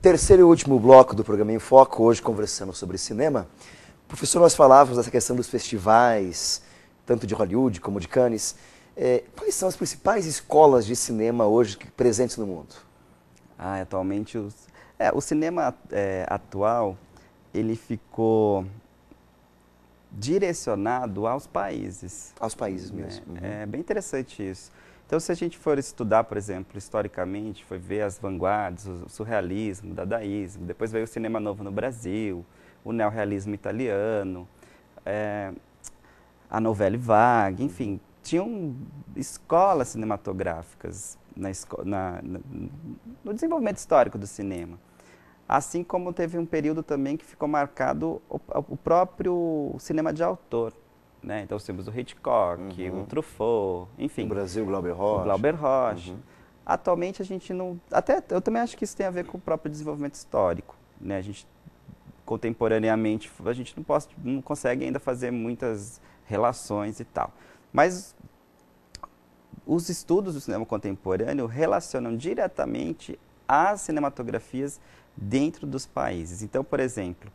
Terceiro e último bloco do programa Em Foco, hoje conversando sobre cinema. Professor, nós falávamos dessa questão dos festivais, tanto de Hollywood como de Cannes. Quais são as principais escolas de cinema hoje presentes no mundo? Atualmente, o cinema atual, ele ficou direcionado aos países. Aos países mesmo. É bem interessante isso. Então, se a gente for estudar, por exemplo, historicamente, foi ver as vanguardas, o surrealismo, o dadaísmo, depois veio o cinema novo no Brasil, o neorrealismo italiano, a Nouvelle Vague, enfim, tinham escolas cinematográficas no desenvolvimento histórico do cinema. Assim como teve um período também que ficou marcado o próprio cinema de autor. Né? Então, temos o Hitchcock, o Truffaut, enfim. No Brasil, o Glauber Rocha. O Glauber Rocha. Atualmente, a gente não... eu também acho que isso tem a ver com o próprio desenvolvimento histórico. Né? A gente, contemporaneamente, a gente não consegue ainda fazer muitas relações e tal. Mas os estudos do cinema contemporâneo relacionam diretamente as cinematografias dentro dos países. Então, por exemplo,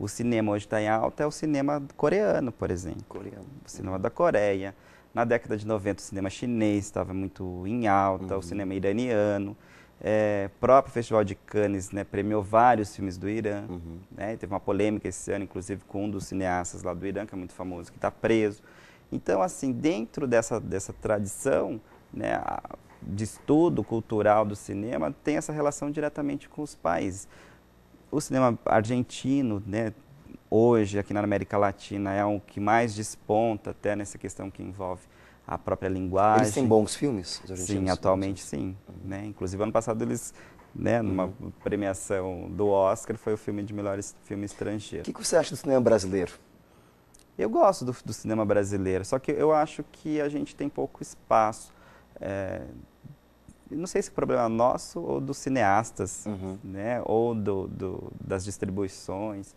o cinema hoje está em alta é o cinema coreano, por exemplo. O cinema da Coreia. Na década de 90, o cinema chinês estava muito em alta, o cinema iraniano. O próprio Festival de Cannes, né, premiou vários filmes do Irã. Né, teve uma polêmica esse ano, inclusive, com um dos cineastas lá do Irã, que é muito famoso, que está preso. Então, assim, dentro dessa tradição, né, de estudo cultural do cinema, tem essa relação diretamente com os países. O cinema argentino, né, hoje, aqui na América Latina, é o que mais desponta, até nessa questão que envolve a própria linguagem. Eles têm bons filmes, os argentinos? Sim, atualmente sim. Né? Inclusive, ano passado, eles, né, numa premiação do Oscar, foi o filme de melhor filme estrangeiro. O que você acha do cinema brasileiro? Eu gosto do cinema brasileiro, só que eu acho que a gente tem pouco espaço. Não sei se é problema nosso ou dos cineastas, né, ou das distribuições.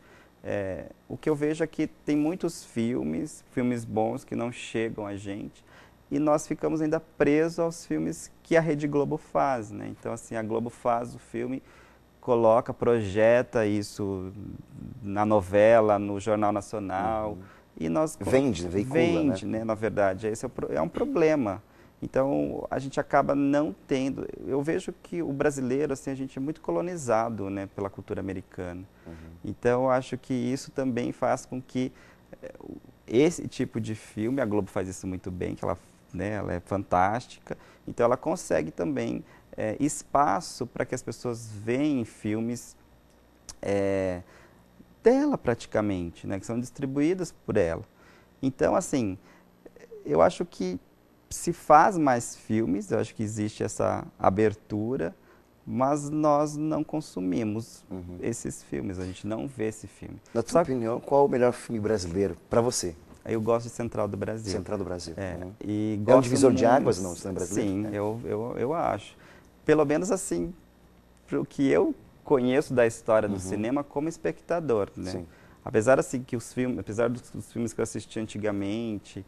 O que eu vejo é que tem muitos filmes bons que não chegam a gente e nós ficamos ainda presos aos filmes que a Rede Globo faz. Né? Então, assim, a Globo faz o filme, projeta isso na novela, no Jornal Nacional. E nós veicula, né? Na verdade, esse é um problema. Então, a gente acaba não tendo... Eu vejo que o brasileiro, assim, a gente é muito colonizado, né, pela cultura americana. Então, eu acho que isso também faz com que esse tipo de filme, a Globo faz isso muito bem, que ela é fantástica, então ela consegue também espaço para que as pessoas vejam filmes dela praticamente, né, que são distribuídas por ela. Então, assim, eu acho que se faz mais filmes, eu acho que existe essa abertura, mas nós não consumimos esses filmes, a gente não vê esse filme. Na sua opinião, qual o melhor filme brasileiro para você? Eu gosto de Central do Brasil. Central do Brasil. E é um divisor de águas, não, cinema brasileiro? Sim, né? eu acho. Pelo menos assim, o que eu conheço da história do cinema como espectador, né? Sim. Apesar assim que apesar dos filmes que eu assisti antigamente,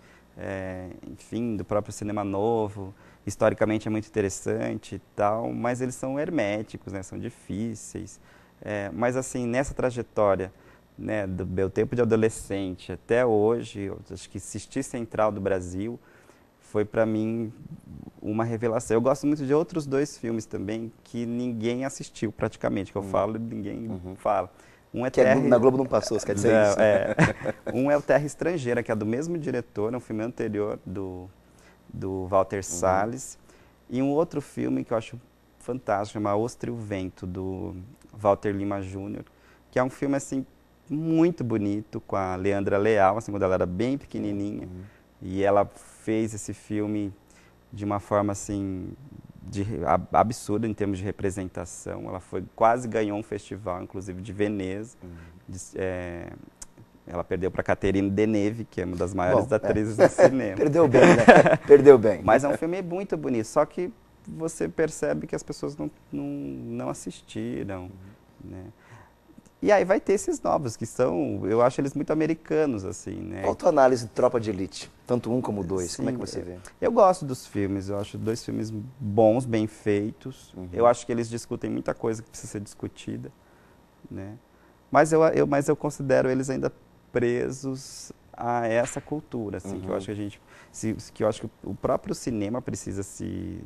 enfim, do próprio cinema novo, historicamente é muito interessante e tal, mas eles são herméticos, né? São difíceis. Mas assim, nessa trajetória, né, do meu tempo de adolescente até hoje, eu acho que assistir Central do Brasil foi para mim uma revelação. Eu gosto muito de outros dois filmes também que ninguém assistiu praticamente, que eu falo e ninguém fala. Um na Globo não passou, você quer dizer isso? Um é o Terra Estrangeira, que é do mesmo diretor, é um filme anterior do Walter Salles. E um outro filme que eu acho fantástico, chama A Ostra e o Vento, do Walter Lima Jr., que é um filme assim muito bonito, com a Leandra Leal, assim, quando ela era bem pequenininha. E ela fez esse filme de uma forma assim absurda em termos de representação. Ela quase ganhou um festival, inclusive de Veneza. Ela perdeu para Catherine Deneuve, que é uma das maiores atrizes do cinema. Perdeu bem, né? Perdeu bem. Mas é um filme muito bonito, só que você percebe que as pessoas não assistiram. Né? E aí vai ter esses novos, que são, eu acho eles muito americanos, assim, né? Qual a tua análise de Tropa de Elite? Tanto um como o dois, Sim, como é que você vê? eu gosto dos filmes, eu acho dois filmes bons, bem feitos. Eu acho que eles discutem muita coisa que precisa ser discutida, né? Mas eu considero eles ainda presos a essa cultura, assim, que eu acho que a gente, que eu acho que o próprio cinema precisa se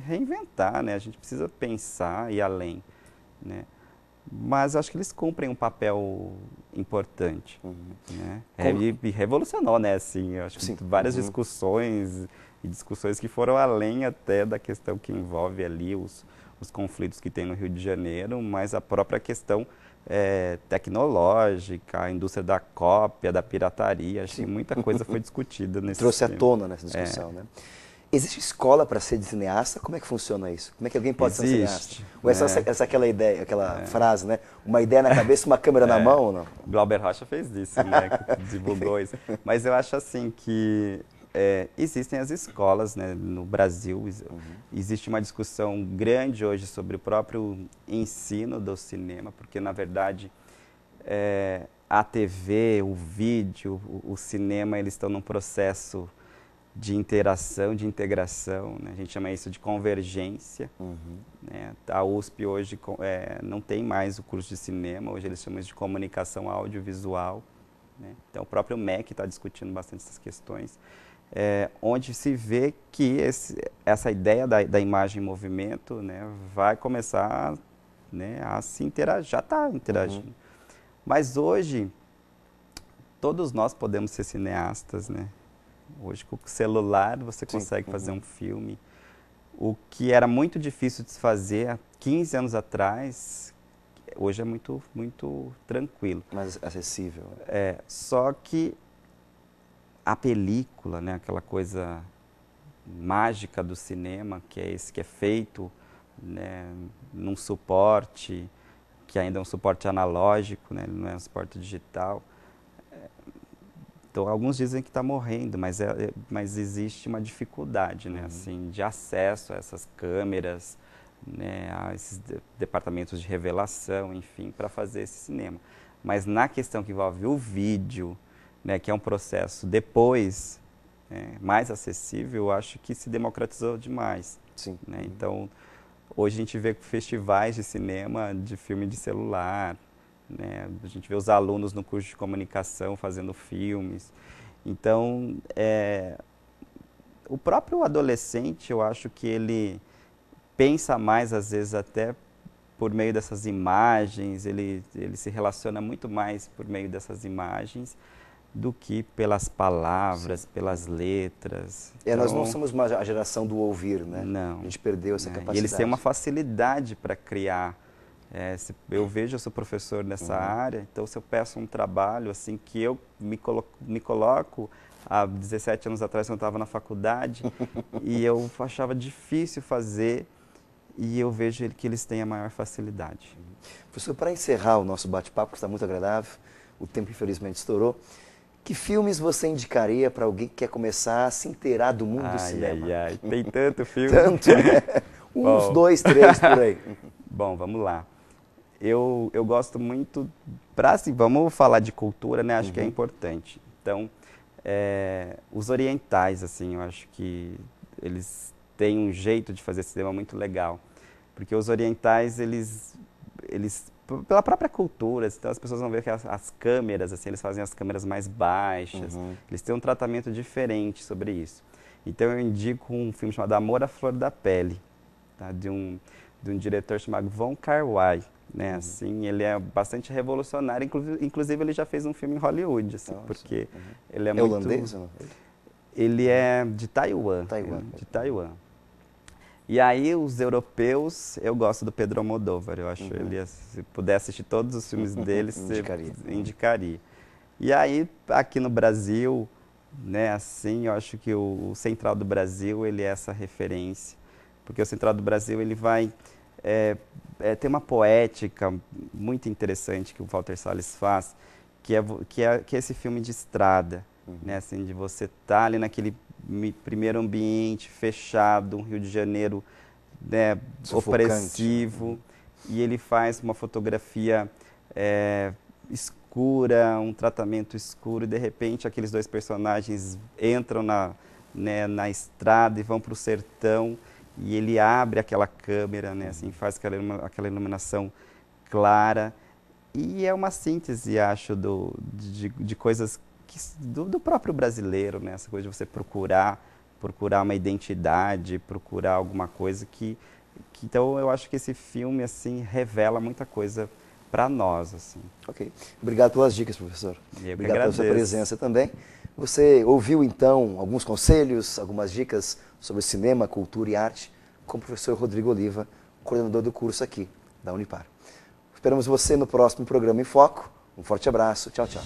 reinventar, né? A gente precisa pensar e ir além, né? Mas eu acho que eles cumprem um papel importante, né? E revolucionou, né? Assim, eu acho que várias discussões e discussões que foram além até da questão que envolve ali os conflitos que tem no Rio de Janeiro, mas a própria questão tecnológica, a indústria da cópia, da pirataria. Acho que muita coisa foi discutida nesse Trouxe à filme. tona nessa discussão, né? Existe escola para ser cineasta? Como é que funciona isso? Como é que alguém pode ser um cineasta? Ou essa aquela ideia, aquela frase, né? Uma ideia na cabeça, uma câmera na mão ou não? Glauber Rocha fez isso, né? Que divulgou isso. Mas eu acho assim que existem as escolas, né? No Brasil existe uma discussão grande hoje sobre o próprio ensino do cinema, porque na verdade a TV, o vídeo, o cinema, eles estão num processo de interação, de integração, né? A gente chama isso de convergência. Né? A USP hoje não tem mais o curso de cinema, hoje eles chamam isso de comunicação audiovisual. Né? Então o próprio MEC está discutindo bastante essas questões, onde se vê que essa ideia da imagem em movimento, né, vai começar, né, a se interagir, já está interagindo. Mas hoje, todos nós podemos ser cineastas, né? Hoje, com o celular, você consegue fazer um filme. O que era muito difícil de se fazer há 15 anos atrás, hoje é muito, muito tranquilo. Mais acessível. Só que a película, né, aquela coisa mágica do cinema, que é esse que é feito, né, num suporte, que ainda é um suporte analógico, né, ele não é um suporte digital. Então, alguns dizem que está morrendo, mas existe uma dificuldade, né, assim, de acesso a essas câmeras, né, a esses departamentos de revelação, enfim, para fazer esse cinema. Mas na questão que envolve o vídeo, né, que é um processo depois mais acessível, eu acho que se democratizou demais. Sim. Né? Então, hoje a gente vê festivais de cinema, de filme de celular, né? A gente vê os alunos no curso de comunicação fazendo filmes. Então, o próprio adolescente, eu acho que ele pensa mais, às vezes, até por meio dessas imagens, ele se relaciona muito mais por meio dessas imagens do que pelas palavras, pelas letras. Então, nós não somos a geração do ouvir, né? Não. A gente perdeu essa capacidade. E eles têm uma facilidade para criar. Eu vejo, eu sou professor nessa área, então se eu peço um trabalho assim que eu me coloco há 17 anos atrás, quando eu estava na faculdade, e eu achava difícil fazer, e eu vejo que eles têm a maior facilidade. Professor, para encerrar o nosso bate-papo, que está muito agradável, o tempo infelizmente estourou, que filmes você indicaria para alguém que quer começar a se inteirar do mundo do cinema? Tem tanto filme. Tanto, né? Uns 2, 3 por aí. Bom, vamos lá. Eu gosto muito, assim, vamos falar de cultura, né? Acho que é importante. Então, os orientais, assim, eu acho que eles têm um jeito de fazer cinema muito legal. Porque os orientais, eles pela própria cultura, então as pessoas vão ver que as câmeras, assim, eles fazem as câmeras mais baixas, eles têm um tratamento diferente sobre isso. Então eu indico um filme chamado Amor à Flor da Pele, tá? de um diretor chamado Wong Kar-wai, né? Assim, ele é bastante revolucionário, inclusive ele já fez um filme em Hollywood, assim, porque ele é muito... holandês ou não? Ele é de Taiwan. De Taiwan. E aí, os europeus, eu gosto do Pedro Almodóvar. Eu acho ele, se puder assistir todos os filmes dele, você indicaria. E aí, aqui no Brasil, né, assim, eu acho que o Central do Brasil, ele é essa referência. Porque o Central do Brasil, ele vai ter uma poética muito interessante que o Walter Salles faz, que é esse filme de estrada, né, assim, de você estar ali naquele primeiro ambiente fechado, um Rio de Janeiro, né, opressivo, e ele faz uma fotografia escura, um tratamento escuro, e de repente aqueles dois personagens entram na estrada e vão para o sertão, e ele abre aquela câmera, né, assim, faz aquela iluminação clara, e é uma síntese, acho, de coisas do próprio brasileiro, né, essa coisa de você procurar uma identidade, procurar alguma coisa que então eu acho que esse filme assim revela muita coisa para nós, assim. Ok. Obrigado pelas dicas, professor. Obrigado pela sua presença também. Você ouviu, então, alguns conselhos, algumas dicas sobre cinema, cultura e arte com o professor Rodrigo Oliva, coordenador do curso aqui da Unipar. Esperamos você no próximo programa em Foco. Um forte abraço. Tchau, tchau.